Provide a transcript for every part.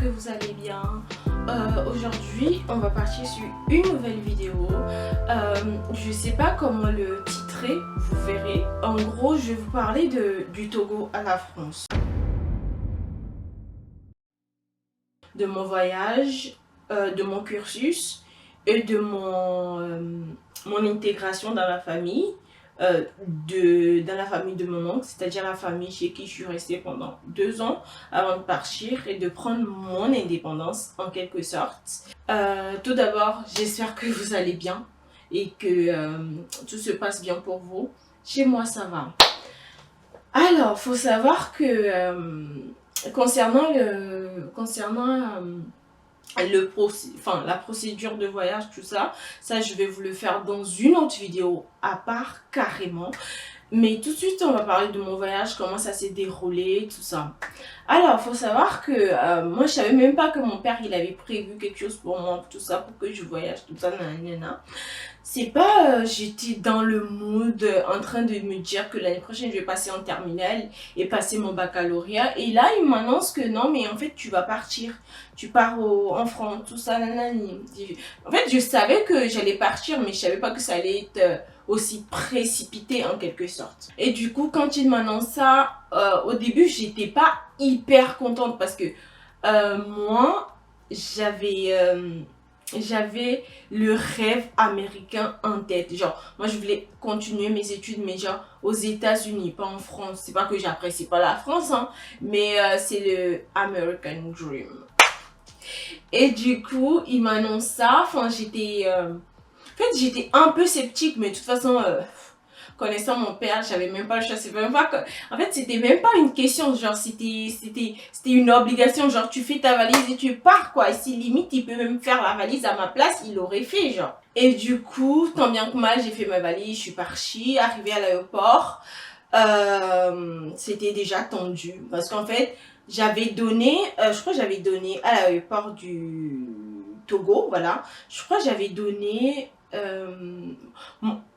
que vous allez bien. Aujourd'hui, on va partir sur une nouvelle vidéo. Je sais pas comment le titrer, vous verrez. En gros, je vais vous parler du Togo à la France. De mon voyage, de mon cursus et de mon intégration dans la famille. Dans la famille de mon oncle, c'est-à-dire la famille chez qui je suis restée pendant 2 ans avant de partir et de prendre mon indépendance en quelque sorte. Tout d'abord, j'espère que vous allez bien et que tout se passe bien pour vous. Chez moi, ça va. Alors, faut savoir que concernant la procédure de voyage, tout ça, je vais vous le faire dans une autre vidéo à part carrément. Mais tout de suite, on va parler de mon voyage, comment ça s'est déroulé, tout ça. Alors, faut savoir que moi, je savais même pas que mon père, il avait prévu quelque chose pour moi, tout ça, pour que je voyage, tout ça, nanana. C'est pas, j'étais dans le mood en train de me dire que l'année prochaine, je vais passer en terminale et passer mon baccalauréat. Et là, il m'annonce que non, mais en fait, tu vas partir. Tu pars en France, tout ça, nanani. En fait, je savais que j'allais partir, mais je savais pas que ça allait être aussi précipité en quelque sorte. Et du coup, quand il m'annonce ça, au début, j'étais pas hyper contente parce que moi, j'avais le rêve américain en tête. Genre, moi je voulais continuer mes études, mais genre aux États-Unis, pas en France. C'est pas que j'apprécie pas la France, hein, mais c'est le American Dream. Et du coup, il m'annonce ça. Enfin, j'étais un peu sceptique, mais de toute façon, connaissant mon père, j'avais même pas le choix. En fait, c'était même pas une question. Genre, c'était une obligation. Genre, tu fais ta valise et tu pars, quoi. Et si limite, il peut même faire la valise à ma place, il l'aurait fait, genre. Et du coup, tant bien que mal, j'ai fait ma valise, je suis partie, arrivée à l'aéroport. C'était déjà tendu. Parce qu'en fait, j'avais donné, je crois que j'avais donné à l'aéroport du Togo, voilà. Je crois que j'avais donné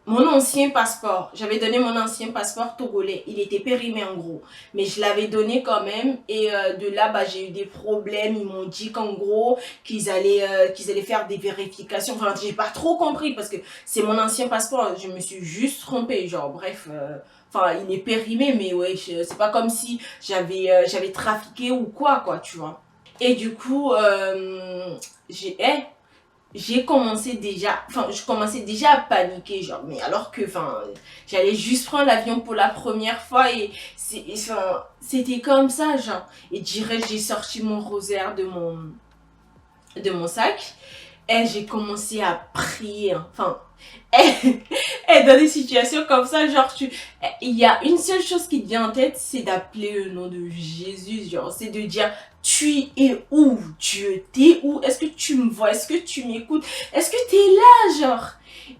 mon ancien passeport. J'avais donné mon ancien passeport togolais. Il était périmé en gros. Mais je l'avais donné quand même. Et de là, bah, j'ai eu des problèmes. Ils m'ont dit qu'en gros, qu'ils allaient faire des vérifications. Enfin, j'ai pas trop compris parce que c'est mon ancien passeport. Je me suis juste trompée. Genre, bref... Enfin, il est périmé, mais ouais, c'est pas comme si j'avais trafiqué ou quoi, tu vois. Et du coup, je commençais déjà à paniquer, genre, mais alors que, j'allais juste prendre l'avion pour la première fois et c'était comme ça, genre. Et direct, j'ai sorti mon rosaire de mon sac et j'ai commencé à prier, enfin, et dans des situations comme ça, genre, il y a une seule chose qui te vient en tête, c'est d'appeler le nom de Jésus, genre, c'est de dire, tu es où, Dieu, t'es où, est-ce que tu me vois, est-ce que tu m'écoutes, est-ce que t'es là, genre.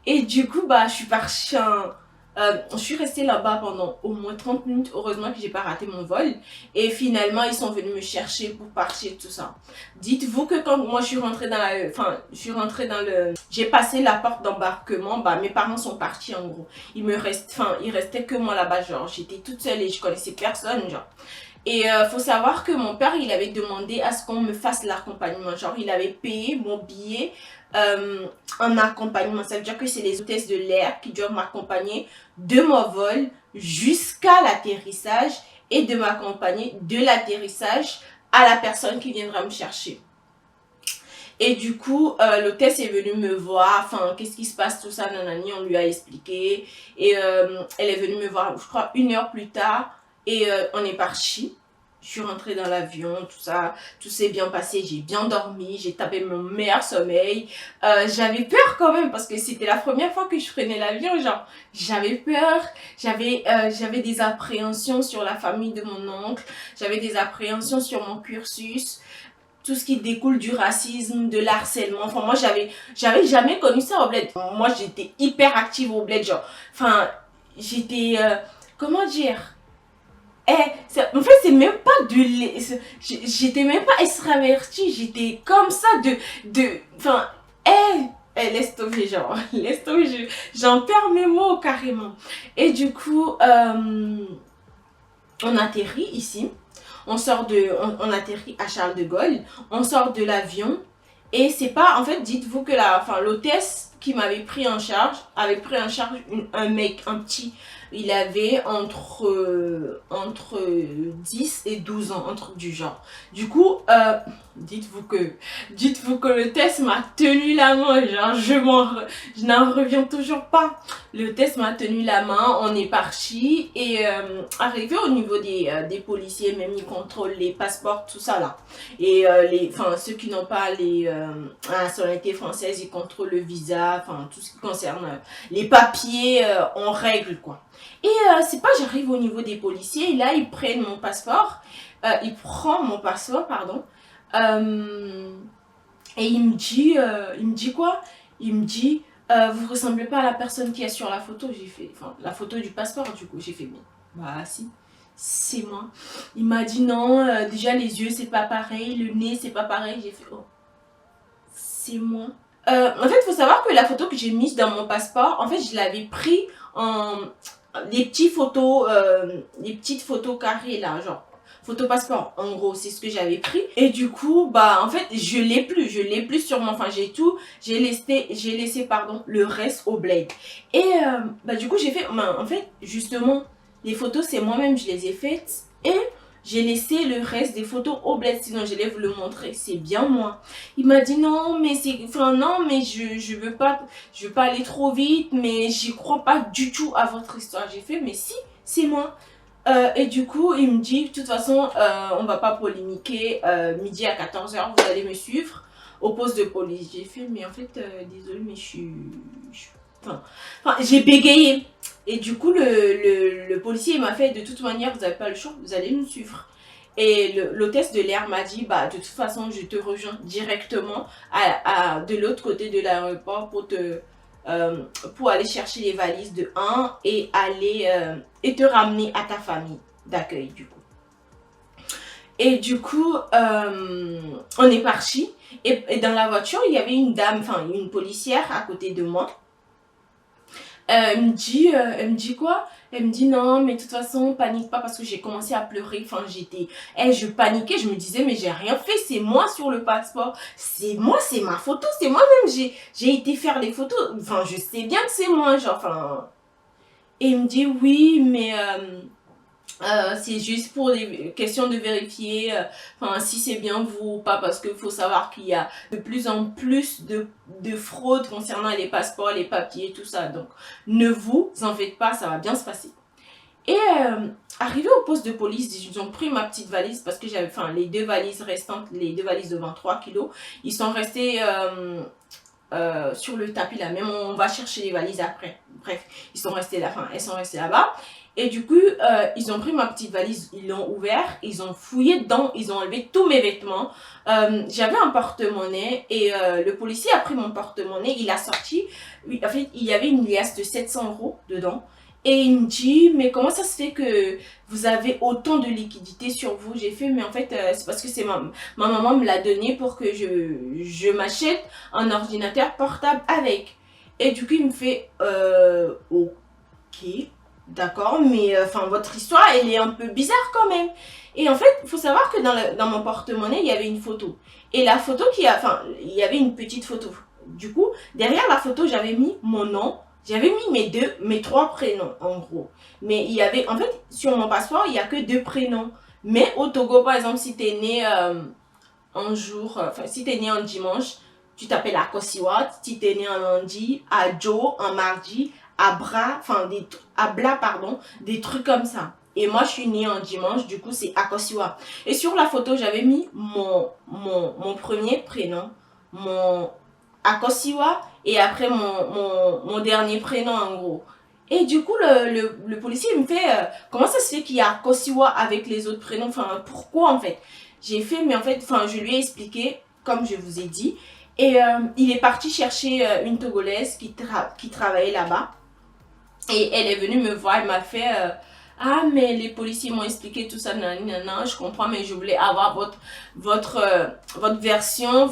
Et du coup, bah, je suis restée là-bas pendant au moins 30 minutes. Heureusement que j'ai pas raté mon vol. Et finalement, ils sont venus me chercher pour partir, tout ça. Dites-vous que quand moi je suis rentrée j'ai passé la porte d'embarquement, bah mes parents sont partis en gros. Il restait que moi là-bas, genre j'étais toute seule et je connaissais personne, genre. Et faut savoir que mon père, il avait demandé à ce qu'on me fasse l'accompagnement. Genre, il avait payé mon billet en accompagnement. Ça veut dire que c'est les hôtesses de l'air qui doivent m'accompagner de mon vol jusqu'à l'atterrissage et de m'accompagner de l'atterrissage à la personne qui viendra me chercher. Et du coup, l'hôtesse est venue me voir, enfin, qu'est-ce qui se passe, tout ça, nanani, on lui a expliqué. Et elle est venue me voir, je crois, 1 heure plus tard. Et on est parti. Je suis rentrée dans l'avion, tout ça, tout s'est bien passé, j'ai bien dormi, j'ai tapé mon meilleur sommeil. J'avais peur quand même parce que c'était la première fois que je prenais l'avion, genre j'avais peur, j'avais des appréhensions sur la famille de mon oncle, j'avais des appréhensions sur mon cursus, tout ce qui découle du racisme, de l'harcèlement. Enfin, moi j'avais jamais connu ça au bled. Moi j'étais hyper active au bled, genre, enfin, j'étais, comment dire, en fait, c'est même pas j'étais même pas extravertie, j'étais comme ça laisse tomber, genre, laisse tomber, j'en perds mes mots carrément. Et du coup, on atterrit ici. on atterrit à Charles de Gaulle, on sort de l'avion. Et c'est pas, en fait, dites-vous que l'hôtesse qui m'avait pris en charge, avait pris en charge un mec, un petit, il avait entre 10 et 12 ans, un truc du genre. Du coup, dites-vous que le test m'a tenu la main, genre, je n'en reviens toujours pas. Le test m'a tenu la main, on est parti, et arrivé au niveau des policiers, même ils contrôlent les passeports, tout ça là. Et ceux qui n'ont pas la nationalité française, ils contrôlent le visa, tout ce qui concerne les papiers en règle quoi. Et c'est pas, j'arrive au niveau des policiers, et là ils prennent mon passeport, ils prennent mon passeport, pardon, et il me dit quoi? Il me dit, vous ressemblez pas à la personne qui est sur la photo. J'ai fait, la photo du passeport du coup, j'ai fait, mais bah si, c'est moi. Il m'a dit non, déjà les yeux c'est pas pareil, le nez c'est pas pareil. J'ai fait, oh, c'est moi. En fait, il faut savoir que la photo que j'ai mise dans mon passeport, en fait, je l'avais pris en les petites photos carrées là, genre photo passeport. En gros, c'est ce que j'avais pris. Et du coup, bah en fait, je l'ai plus sur moi. Enfin, j'ai laissé pardon le reste au bled. Et bah du coup, j'ai fait, en fait, justement, les photos c'est moi-même, je les ai faites et j'ai laissé le reste des photos au bled, sinon je vais vous le montrer, c'est bien moi. Il m'a dit non, mais non, mais je veux pas aller trop vite, mais j'y crois pas du tout à votre histoire. J'ai fait, mais si, c'est moi. Et du coup, il me dit, de toute façon, on va pas polémiquer, midi à 14 h, vous allez me suivre au poste de police. J'ai fait, mais en fait, désolé, mais j'ai bégayé. Et du coup, le policier m'a fait, de toute manière, vous n'avez pas le choix, vous allez nous suivre. Et l'hôtesse de l'air m'a dit, bah, de toute façon, je te rejoins directement de l'autre côté de l'aéroport pour aller chercher les valises de 1 et et te ramener à ta famille d'accueil, du coup. Et du coup, on est parti. Et dans la voiture, il y avait une dame, une policière à côté de moi. Elle me dit quoi? Elle me dit non, mais de toute façon, panique pas, parce que j'ai commencé à pleurer. Je paniquais, je me disais, mais j'ai rien fait, c'est moi sur le passeport. C'est moi, c'est ma photo, c'est moi-même. J'ai été faire les photos. Enfin, je sais bien que c'est moi, genre, Et il me dit oui, mais c'est juste pour des questions de vérifier si c'est bien vous ou pas, parce qu'il faut savoir qu'il y a de plus en plus de fraude concernant les passeports, les papiers, tout ça. Donc, ne vous en faites pas, ça va bien se passer. Et arrivé au poste de police, ils ont pris ma petite valise parce que j'avais, les deux valises restantes, les deux valises de 23 kilos, ils sont restés sur le tapis là. Même on va chercher les valises après. Bref, elles sont restées là-bas. Et du coup, ils ont pris ma petite valise, ils l'ont ouvert, ils ont fouillé dedans, ils ont enlevé tous mes vêtements. J'avais un porte-monnaie et le policier a pris mon porte-monnaie, il a sorti, en fait, il y avait une liasse de 700 € dedans. Et il me dit, mais comment ça se fait que vous avez autant de liquidités sur vous? J'ai fait, mais en fait, c'est parce que ma maman me l'a donné pour que je m'achète un ordinateur portable avec. Et du coup, il me fait, ok. D'accord, mais votre histoire, elle est un peu bizarre quand même. Et en fait, il faut savoir que dans mon porte-monnaie, il y avait une photo. Et la photo il y avait une petite photo. Du coup, derrière la photo, j'avais mis mon nom. J'avais mis mes 3 prénoms, en gros. Mais il y avait, en fait, sur mon passeport, il n'y a que 2 prénoms. Mais au Togo, par exemple, si tu es né un jour, si tu es né un dimanche, tu t'appelles Akosiwa. Si tu es né un lundi, Adjo, un mardi, Abra, pardon, des trucs comme ça. Et moi, je suis née un dimanche, du coup, c'est Akosiwa. Et sur la photo, j'avais mis mon premier prénom, mon Akosiwa, et après mon dernier prénom, en gros. Et du coup, le policier me fait, comment ça se fait qu'il y a Akosiwa avec les autres prénoms? Pourquoi, en fait? J'ai fait, mais en fait, je lui ai expliqué, comme je vous ai dit. Et il est parti chercher une Togolaise qui travaillait là-bas. Et elle est venue me voir, elle m'a fait ah, mais les policiers m'ont expliqué tout ça, nanana, je comprends, mais je voulais avoir votre version,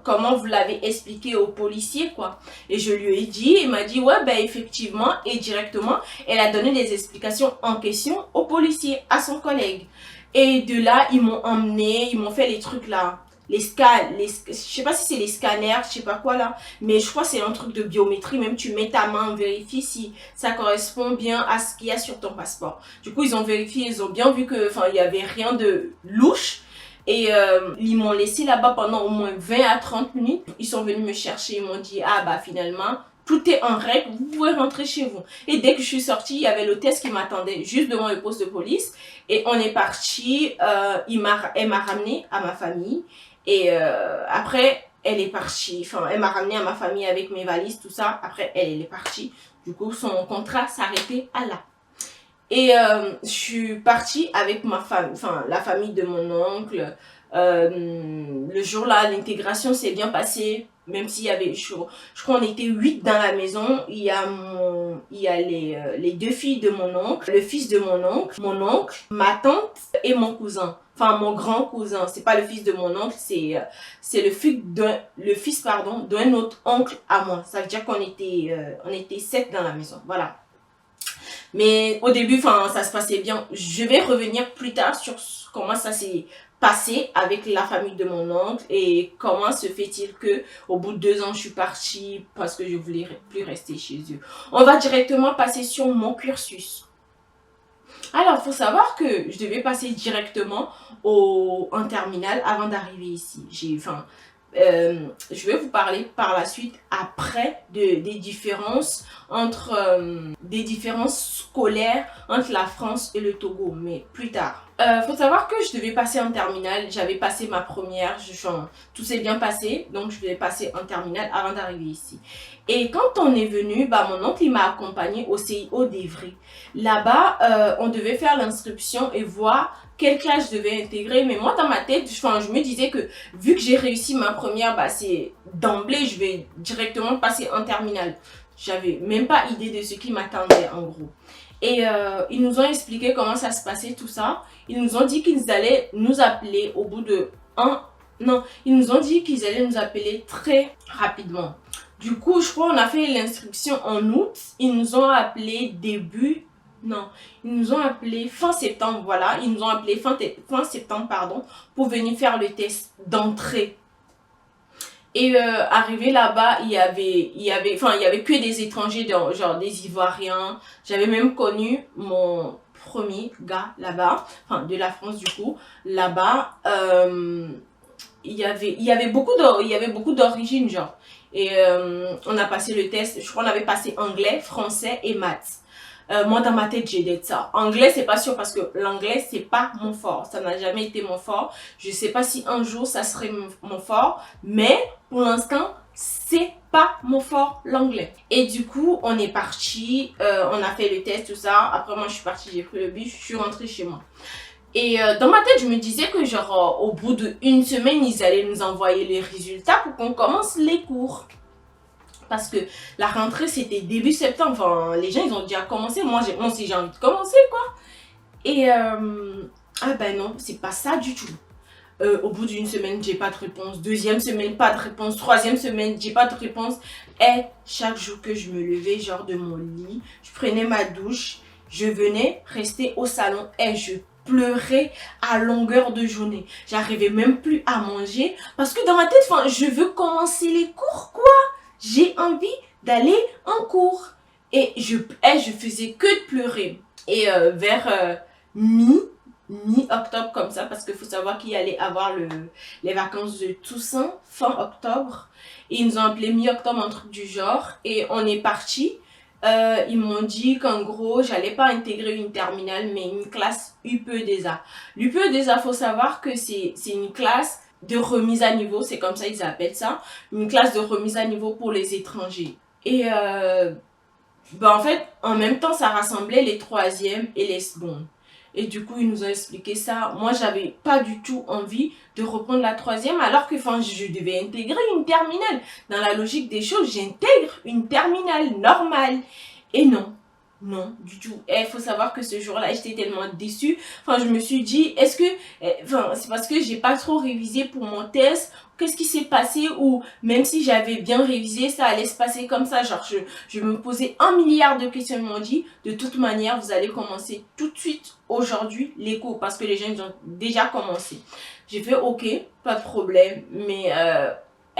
comment vous l'avez expliqué aux policiers, quoi. Et je lui ai dit, il m'a dit, ouais, ben effectivement, et directement, elle a donné des explications en question au policier, à son collègue. Et de là, ils m'ont emmené, ils m'ont fait les trucs là. Je sais pas si c'est les scanners, je sais pas quoi là, mais je crois que c'est un truc de biométrie, même tu mets ta main, on vérifie si ça correspond bien à ce qu'il y a sur ton passeport. Du coup, ils ont vérifié, ils ont bien vu que, enfin, il y avait rien de louche. Et ils m'ont laissé là-bas pendant au moins 20 à 30 minutes. Ils sont venus me chercher, ils m'ont dit, ah bah finalement, tout est en règle, vous pouvez rentrer chez vous. Et dès que je suis sortie, il y avait l'hôtesse qui m'attendait juste devant le poste de police. Et on est parti, elle m'a ramené à ma famille. Et après, elle est partie. Enfin, elle m'a ramené à ma famille avec mes valises, tout ça. Après, elle est partie. Du coup, son contrat s'arrêtait à là. Et je suis partie avec ma famille, enfin la famille de mon oncle. Le jour-là, l'intégration s'est bien passée, même s'il y avait, je crois qu'on était 8 dans la maison. Il y a les deux filles de mon oncle, le fils de mon oncle, ma tante et mon cousin. Enfin, mon grand cousin. C'est pas le fils de mon oncle, c'est le fils pardon, d'un autre oncle à moi. Ça veut dire qu'on était 7 dans la maison. Voilà. Mais au début, enfin, ça se passait bien. Je vais revenir plus tard sur comment ça s'est passé avec la famille de mon oncle et comment se fait-il que au bout de 2 ans, je suis partie parce que je voulais plus rester chez eux. On va directement passer sur mon cursus. Alors, il faut savoir que je devais passer directement en terminale avant d'arriver ici. Je vais vous parler par la suite après des différences des différences scolaires entre la France et le Togo, mais plus tard. Faut savoir que je devais passer en terminale, j'avais passé ma première, tout s'est bien passé, donc je devais passer en terminale avant d'arriver ici. Et quand on est venu, bah, mon oncle il m'a accompagné au CIO d'Evry. Là-bas, on devait faire l'inscription et voir quelle classe je devais intégrer. Mais moi, dans ma tête, je me disais que vu que j'ai réussi ma première, bah, c'est d'emblée, je vais directement passer en terminale. J'avais même pas idée de ce qui m'attendait en gros. Et ils nous ont expliqué comment ça se passait, tout ça. Ils nous ont dit qu'ils allaient nous appeler au bout de Non, ils nous ont dit qu'ils allaient nous appeler très rapidement. Du coup, je crois qu'on a fait l'inscription en août. Ils nous ont appelé ils nous ont appelé fin septembre, voilà. Ils nous ont appelé fin septembre, pardon, pour venir faire le test d'entrée. Et arrivé là-bas, il y avait que des étrangers, genre des Ivoiriens. J'avais même connu mon premier gars là-bas, enfin de la France du coup. Là-bas, il y avait beaucoup d'origines, genre. Et on a passé le test, je crois qu'on avait passé anglais, français et maths. Moi, dans ma tête, j'ai dit ça. Anglais, c'est pas sûr parce que l'anglais, c'est pas mon fort. Ça n'a jamais été mon fort. Je sais pas si un jour, ça serait mon fort. Mais, pour l'instant, c'est pas mon fort, l'anglais. Et du coup, on est parti. On a fait le test, tout ça. Après, moi, je suis partie, j'ai pris le bus. Je suis rentrée chez moi. Et dans ma tête, je me disais que genre, au bout d'1 semaine, ils allaient nous envoyer les résultats pour qu'on commence les cours. Parce que la rentrée, c'était début septembre. Enfin, les gens, ils ont déjà commencé. Moi aussi, j'ai envie de commencer, quoi. Et, ah ben non, c'est pas ça du tout. Au bout d'1 semaine, j'ai pas de réponse. 2e semaine, pas de réponse. 3e semaine, j'ai pas de réponse. Et chaque jour que je me levais, genre de mon lit, je prenais ma douche, je venais rester au salon et je pleurais à longueur de journée. J'arrivais même plus à manger parce que dans ma tête, enfin, je veux commencer les cours, quoi. J'ai envie d'aller en cours. Et je faisais que de pleurer. Et vers mi-octobre comme ça, parce qu'il faut savoir qu'il allait avoir les vacances de Toussaint fin octobre. Et ils nous ont appelé mi-octobre, un truc du genre. Et on est parti. Ils m'ont dit qu'en gros, j'allais pas intégrer une terminale, mais une classe UPE-DESA. L'UPE-DESA, faut savoir que c'est une classe de remise à niveau, c'est comme ça ils appellent ça, une classe de remise à niveau pour les étrangers. Et en fait, en même temps, ça rassemblait les 3e et les secondes. Et du coup, ils nous ont expliqué ça. Moi, j'avais pas du tout envie de reprendre la 3e, alors que je devais intégrer une terminale. Dans la logique des choses, j'intègre une terminale normale. Et non. Non, du tout. Et il faut savoir que ce jour-là, j'étais tellement déçue. Enfin, je me suis dit, est-ce que... Enfin, c'est parce que j'ai pas trop révisé pour mon test. Qu'est-ce qui s'est passé? Ou même si j'avais bien révisé, ça allait se passer comme ça. Genre, je me posais 1 milliard de questions. Ils m'ont dit, de toute manière, vous allez commencer tout de suite aujourd'hui les cours. Parce que les gens, ils ont déjà commencé. J'ai fait, ok, pas de problème. Mais...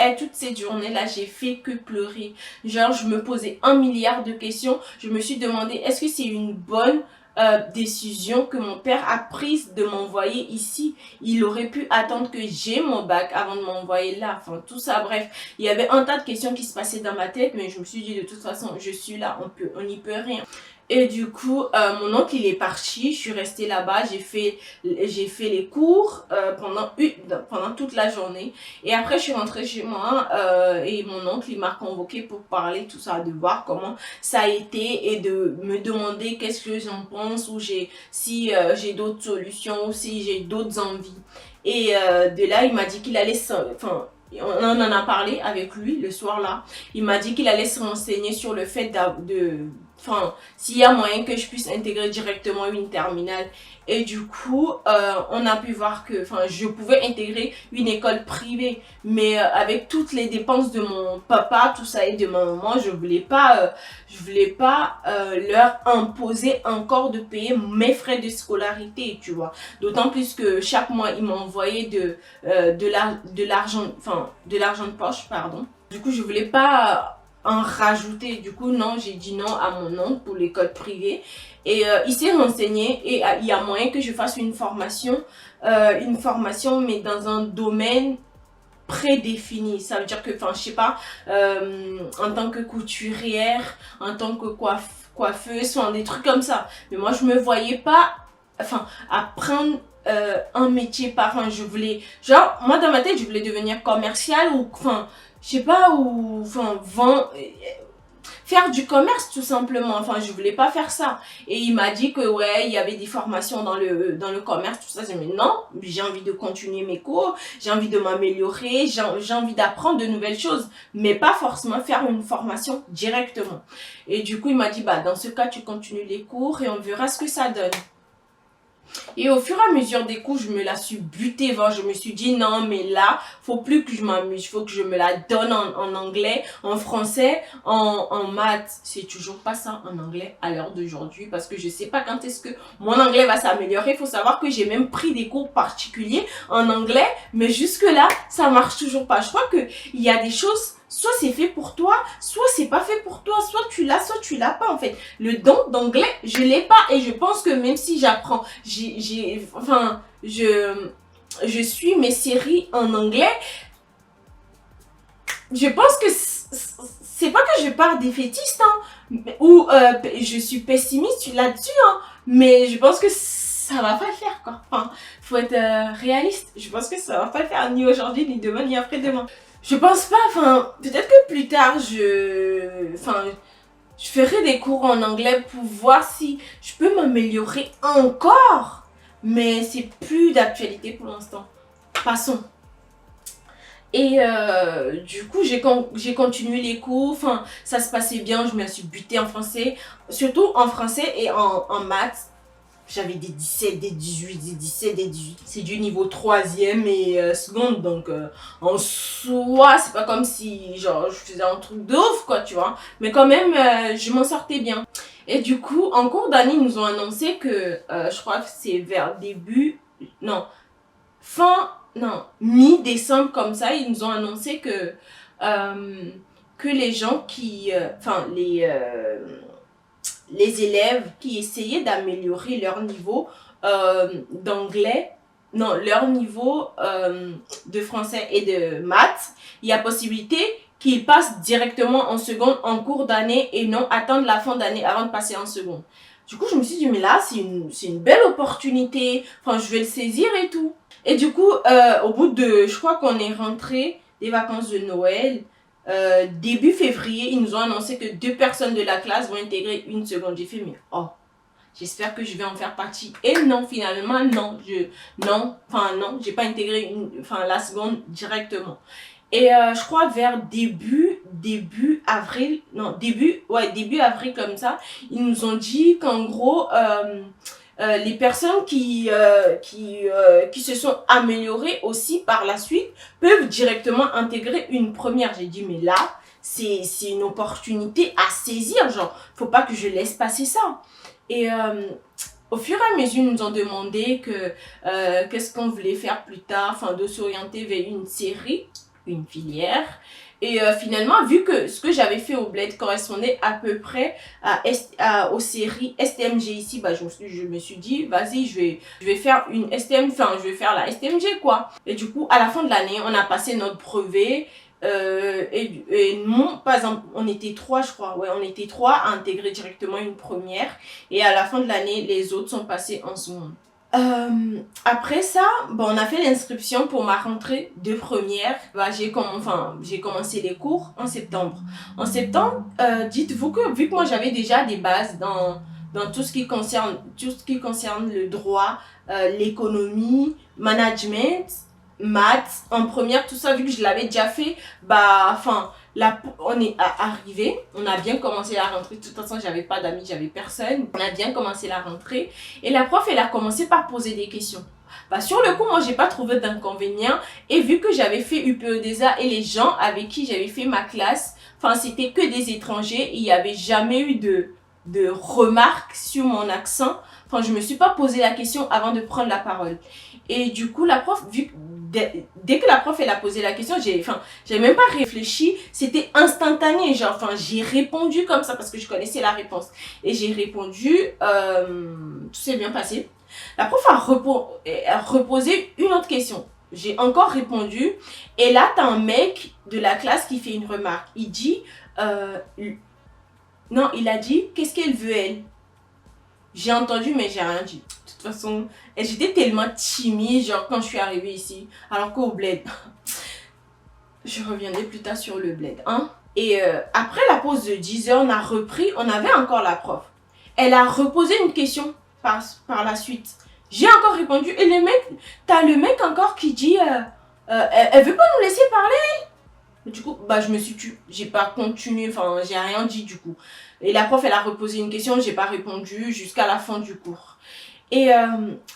Et toute cette journée-là, j'ai fait que pleurer. Genre, je me posais 1 milliard de questions. Je me suis demandé, est-ce que c'est une bonne décision que mon père a prise de m'envoyer ici? Il aurait pu attendre que j'ai mon bac avant de m'envoyer là. Enfin, tout ça, bref. Il y avait un tas de questions qui se passaient dans ma tête, mais je me suis dit, de toute façon, je suis là, on n'y peut rien. Et du coup, mon oncle, il est parti. Je suis restée là-bas. J'ai fait les cours pendant toute la journée. Et après, je suis rentrée chez moi et mon oncle, il m'a convoqué pour parler tout ça, de voir comment ça a été et de me demander qu'est-ce que j'en pense ou si j'ai d'autres solutions ou si j'ai d'autres envies. Et de là, il m'a dit qu'il allait... Enfin, on en a parlé avec lui le soir là. Il m'a dit qu'il allait se renseigner sur le fait enfin, s'il y a moyen que je puisse intégrer directement une terminale. Et du coup, on a pu voir que, enfin, je pouvais intégrer une école privée. Mais avec toutes les dépenses de mon papa, tout ça et de ma maman, je voulais pas leur imposer encore de payer mes frais de scolarité, tu vois. D'autant plus que chaque mois, ils m'envoyaient de l'argent de poche, pardon. Du coup, je voulais pas en rajouter. Du coup, non, j'ai dit non à mon oncle pour l'école privée. Et il s'est renseigné et il y a moyen que je fasse une formation mais dans un domaine prédéfini. Ça veut dire que, enfin, je sais pas, en tant que couturière, en tant que coiffeuse, enfin, des trucs comme ça. Mais moi, je me voyais pas, enfin, apprendre un métier par an. Je voulais, genre, moi, dans ma tête, je voulais devenir commercial ou, enfin, je sais pas, ou, enfin, faire du commerce tout simplement. Enfin, je voulais pas faire ça. Et il m'a dit que ouais, il y avait des formations dans le commerce, tout ça. J'ai dit non, j'ai envie de continuer mes cours, j'ai envie de m'améliorer, j'ai envie d'apprendre de nouvelles choses, mais pas forcément faire une formation directement. Et du coup, il m'a dit bah dans ce cas, tu continues les cours et on verra ce que ça donne. Et au fur et à mesure des coups, je me la suis butée. Je me suis dit non, mais là, faut plus que je m'amuse. Faut que je me la donne en anglais, en français, en maths. C'est toujours pas ça en anglais à l'heure d'aujourd'hui parce que je sais pas quand est-ce que mon anglais va s'améliorer. Il faut savoir que j'ai même pris des cours particuliers en anglais, mais jusque-là, ça marche toujours pas. Je crois que il y a des choses, soit c'est fait pour toi, soit c'est pas fait pour toi, soit tu l'as pas en fait. Le don d'anglais, je l'ai pas et je pense que même si j'apprends, je suis mes séries en anglais, je pense que c'est pas que je pars défaitiste ou je suis pessimiste là-dessus, mais je pense que ça va pas le faire quoi. Enfin, faut être réaliste. Je pense que ça va pas le faire ni aujourd'hui, ni demain, ni après-demain. Je pense pas, enfin, peut-être que plus tard, je ferai des cours en anglais pour voir si je peux m'améliorer encore. Mais c'est plus d'actualité pour l'instant. Passons. Et du coup, j'ai continué les cours. Enfin, ça se passait bien. Je me suis butée en français. Surtout en français et en maths. J'avais des 17, des 18, des 17, des 18. C'est du niveau 3e et seconde. Donc, en soi, c'est pas comme si, genre, je faisais un truc de ouf, quoi, tu vois. Mais quand même, je m'en sortais bien. Et du coup, en cours d'année, ils nous ont annoncé que, je crois que c'est vers mi-décembre, comme ça, ils nous ont annoncé que les gens les élèves qui essayaient d'améliorer leur niveau d'anglais, non, leur niveau de français et de maths, il y a possibilité qu'ils passent directement en seconde en cours d'année et non attendre la fin d'année avant de passer en seconde. Du coup, je me suis dit, mais là, c'est une belle opportunité. Enfin, je vais le saisir et tout. Et du coup, au bout de, je crois qu'on est rentré des vacances de Noël, début février, ils nous ont annoncé que 2 personnes de la classe vont intégrer une seconde. J'ai fait, mais oh, j'espère que je vais en faire partie. Et non, finalement, non. Non, j'ai pas intégré la seconde directement. Et je crois vers début début avril, non, début avril comme ça, ils nous ont dit qu'en gros, les personnes qui se sont améliorées aussi par la suite peuvent directement intégrer une première. J'ai dit, mais là, c'est une opportunité à saisir, genre, faut pas que je laisse passer ça. Et au fur et à mesure, ils nous ont demandé qu'est-ce qu'on voulait faire plus tard, enfin, de s'orienter vers une série, une filière. Et finalement, vu que ce que j'avais fait au Bled correspondait à peu près aux séries STMG ici, bah, je me suis dit, vas-y, je vais faire une STM, enfin, je vais faire la STMG, quoi. Et du coup, à la fin de l'année, on a passé notre brevet. Et nous, par exemple, on était 3, je crois. Ouais, on était 3 à intégrer directement une première. Et à la fin de l'année, les autres sont passés en seconde. Après ça, bon, on a fait l'inscription pour ma rentrée de première. Bah, j'ai commencé les cours en septembre. En septembre, dites-vous que vu que moi j'avais déjà des bases dans tout ce qui concerne le droit, l'économie, management, maths, en première, tout ça, vu que je l'avais déjà fait, bah, enfin, là, on est arrivé, on a bien commencé la rentrée. De toute façon, j'avais pas d'amis, j'avais personne. On a bien commencé la rentrée. Et la prof, elle a commencé par poser des questions. Bah, sur le coup, moi, j'ai pas trouvé d'inconvénient. Et vu que j'avais fait UPEDESA et les gens avec qui j'avais fait ma classe, enfin, c'était que des étrangers. Il n'y avait jamais eu de remarques sur mon accent. Enfin, je me suis pas posé la question avant de prendre la parole. Et du coup, la prof, dès que la prof elle a posé la question, j'ai même pas réfléchi, c'était instantané, genre, enfin, j'ai répondu comme ça parce que je connaissais la réponse. Et j'ai répondu, tout s'est bien passé. La prof a reposé une autre question. J'ai encore répondu. Et là, t'as un mec de la classe qui fait une remarque. Il dit, non, il a dit, qu'est-ce qu'elle veut, elle? J'ai entendu, mais j'ai rien dit. De toute façon, et j'étais tellement timide, genre, quand je suis arrivée ici. Alors qu'au Bled, je reviendrai plus tard sur le Bled, hein. Et après la pause de 10 heures, on a repris, on avait encore la prof. Elle a reposé une question par la suite. J'ai encore répondu, et t'as le mec encore qui dit, elle veut pas nous laisser parler. Du coup, bah, je me suis tue. J'ai pas continué, enfin, j'ai rien dit du coup. Et la prof, elle a reposé une question, j'ai pas répondu jusqu'à la fin du cours. Et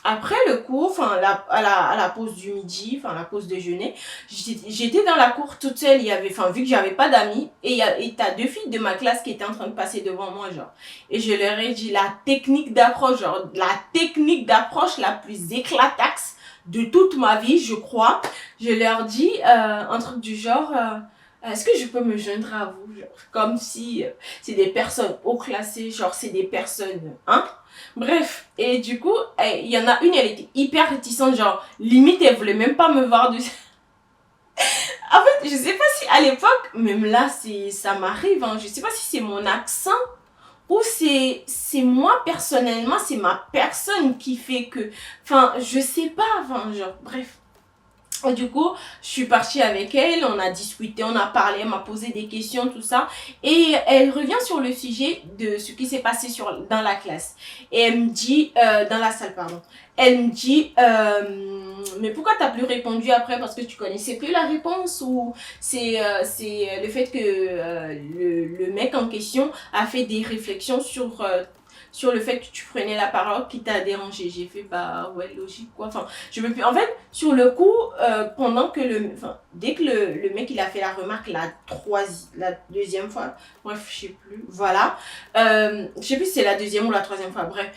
après le cours, enfin, à la pause du midi, enfin, la pause déjeuner, j'étais dans la cour toute seule. Il y avait, enfin, vu que j'avais pas d'amis, et t'as 2 filles de ma classe qui étaient en train de passer devant moi, genre. Et je leur ai dit la technique d'approche, genre, la technique d'approche la plus éclataxe de toute ma vie, je crois. Je leur dis un truc du genre, est-ce que je peux me joindre à vous, genre, comme si c'est des personnes haut classées, genre c'est des personnes, hein. Bref, et du coup, il y en a une, elle était hyper réticente, genre, limite, elle voulait même pas me voir. En fait, je sais pas si à l'époque, même là, ça m'arrive, hein, je sais pas si c'est mon accent ou c'est moi personnellement, c'est ma personne qui fait que, enfin, je sais pas, enfin, genre, bref. Et du coup, je suis partie avec elle, on a discuté, on a parlé, elle m'a posé des questions, tout ça. Et elle revient sur le sujet de ce qui s'est passé dans la classe. Et elle me dit, dans la salle, pardon. Elle me dit, mais pourquoi t'as plus répondu après? Parce que tu connaissais plus la réponse? Ou c'est le fait que le mec en question a fait des réflexions sur le fait que tu prenais la parole qui t'a dérangé. J'ai fait, bah ouais, logique quoi. Enfin, en fait, sur le coup, dès que le mec il a fait la remarque la deuxième fois, bref, je sais plus, voilà. Je sais plus si c'est la deuxième ou la troisième fois, bref.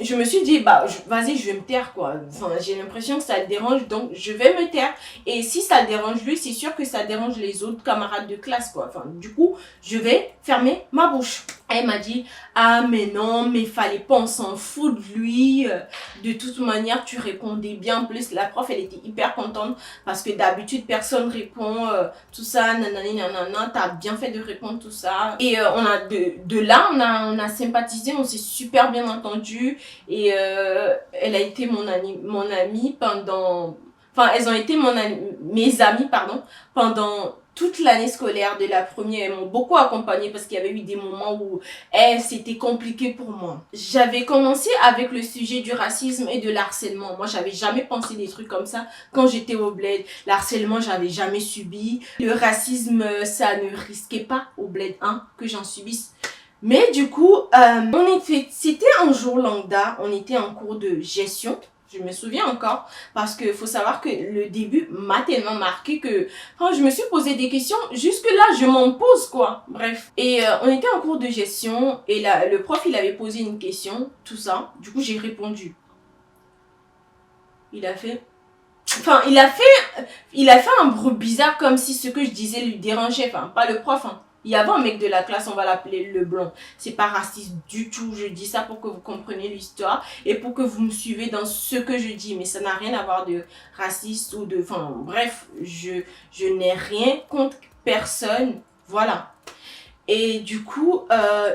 Je me suis dit, bah, vas-y, je vais me taire, quoi. Enfin, j'ai l'impression que ça le dérange, donc je vais me taire. Et si ça le dérange lui, c'est sûr que ça dérange les autres camarades de classe, quoi. Enfin, du coup, je vais fermer ma bouche. Elle m'a dit, ah, mais non, mais fallait pas, on s'en fout de lui. De toute manière, tu répondais bien. En plus, la prof, elle était hyper contente parce que d'habitude, personne répond, tout ça, nanani, nanana. T'as bien fait de répondre tout ça. Et de là, on a sympathisé, on s'est super bien entendu. Et elle a été mon amie pendant... Enfin, elles ont été mes amies, pardon, pendant toute l'année scolaire de la première, elles m'ont beaucoup accompagnée parce qu'il y avait eu des moments où c'était compliqué pour moi. J'avais commencé avec le sujet du racisme et de l'harcèlement. Moi, j'avais jamais pensé des trucs comme ça quand j'étais au bled. L'harcèlement, j'avais jamais subi. Le racisme, ça ne risquait pas au bled 1 que j'en subisse. Mais du coup, c'était un jour lambda, on était en cours de gestion. Je me souviens encore parce qu'il faut savoir que le début m'a tellement marqué que je me suis posé des questions. Jusque là, je m'en pose quoi. Bref. Et on était en cours de gestion et là, le prof, il avait posé une question, tout ça. Du coup, j'ai répondu. Il a fait... il a fait un bruit bizarre comme si ce que je disais lui dérangeait. Enfin, pas le prof, hein. Il y avait un mec de la classe, on va l'appeler le blanc. C'est pas raciste du tout, je dis ça pour que vous compreniez l'histoire et pour que vous me suivez dans ce que je dis. Mais ça n'a rien à voir de raciste ou de... Enfin, bref, je n'ai rien contre personne. Voilà. Et du coup,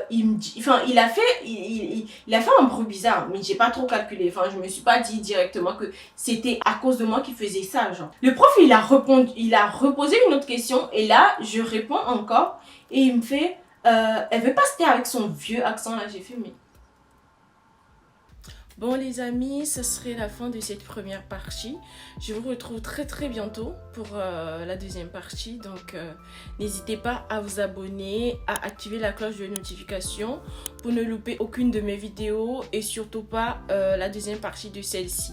il me dit, il a fait un bruit bizarre, mais j'ai pas trop calculé. Enfin, je me suis pas dit directement que c'était à cause de moi qu'il faisait ça, genre. Le prof, il a reposé une autre question, et là, je réponds encore, et il me fait, elle veut pas se taire avec son vieux accent, là, j'ai fait, mais... Bon les amis, ce serait la fin de cette première partie. Je vous retrouve très très bientôt pour la deuxième partie. Donc n'hésitez pas à vous abonner, à activer la cloche de notification pour ne louper aucune de mes vidéos et surtout pas la deuxième partie de celle-ci.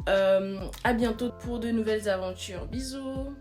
À bientôt pour de nouvelles aventures. Bisous!